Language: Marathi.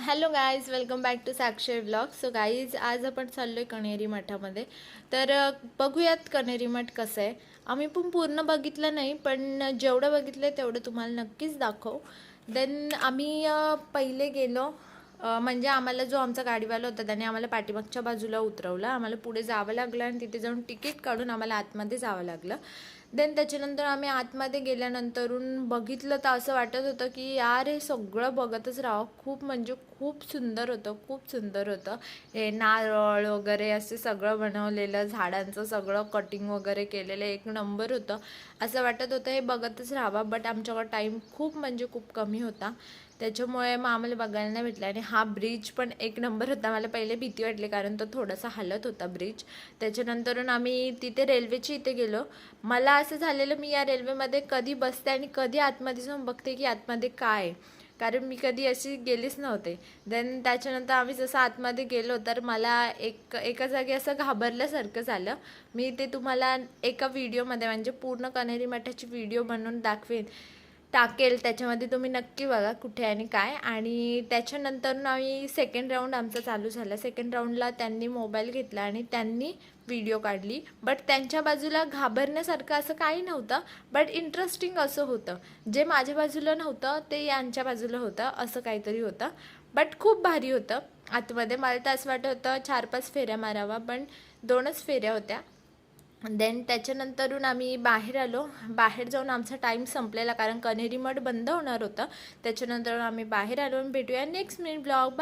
Hello guys, welcome back to Sakshar vlog. So guys, आज आपण चाललो आहे कण्हेरी मठामध्ये. तर बघूयात कण्हेरी मठ कसं आहे. आम्ही पण पूर्ण बघितलं नाही, पण जेवढं बघितलं आहे तेवढं तुम्हाला नक्कीच दाखवू. देन आम्ही पहिले गेलो. म्हणजे आम्हाला जो आमचा गाडीवाला होता त्याने आम्हाला पाठीमागच्या बाजूला उतरवलं. आम्हाला पुढे जावं लागलं आणि तिथे जाऊन तिकीट काढून आम्हाला आतमध्ये जावं लागलं. देन त्याच्यानंतर आम्ही आतमध्ये गेल्यानंतरून बघितलं तर असं वाटत होतं की यार हे सगळं बघतच राहावं. खूप म्हणजे खूप सुंदर होतं, खूप सुंदर होतं. हे नारळ वगैरे असे सगळं बनवलेलं, झाडांचं सगळं कटिंग वगैरे केलेलं एक नंबर होतं. असं वाटत होतं हे बघतच राहावं, बट आमच्याकडं टाईम खूप म्हणजे खूप कमी होता. त्याच्यामुळे मग आम्हाला बघायला नाही भेटलं. आणि हा ब्रिज पण एक नंबर होता. मला पहिले भीती वाटली कारण तो थोडासा हालत होता ब्रिज. त्याच्यानंतरून आम्ही तिथे रेल्वेची इथे गेलो. मला असं झालेलं मी या रेल्वेमध्ये कधी बसते आणि कधी आतमध्ये जाऊन बघते की आतमध्ये काय आहे, कारण मी कधी अशी गेलीच नव्हते. देन त्याच्यानंतर आम्ही जसं आतमध्ये गेलो तर मला एका जागी असं घाबरल्यासारखं झालं. मी ते तुम्हाला एका व्हिडिओमध्ये म्हणजे पूर्ण कण्हेरी मठाची व्हिडिओ बनवून टाकेल, त्याच्यामध्ये तुम्ही नक्की बघा कुठे आणि काय. आणि त्याच्यानंतर आम्ही सेकंड राऊंड आमचा चालू झाला. सेकंड राऊंडला त्यांनी मोबाईल घेतला आणि त्यांनी व्हिडिओ काढली. बट त्यांच्या बाजूला घाबरण्यासारखं असं काही नव्हतं, बट इंटरेस्टिंग असं होतं. जे माझ्या बाजूला नव्हतं ते यांच्या बाजूला होतं, असं काहीतरी होतं. बट खूप भारी होतं आतमध्ये. मला तर असं वाटत होतं 4-5 फेऱ्या मारावा, पण 2च फेऱ्या होत्या. देन त्याच्यानंतरून आम्ही बाहेर आलो. बाहेर जाऊन आमचा टाईम संपलेला कारण कण्हेरी मठ बंद होणार होतं. त्याच्यानंतर आम्ही बाहेर आलो. आणि भेटूया नेक्स्ट मिनिट ब्लॉग.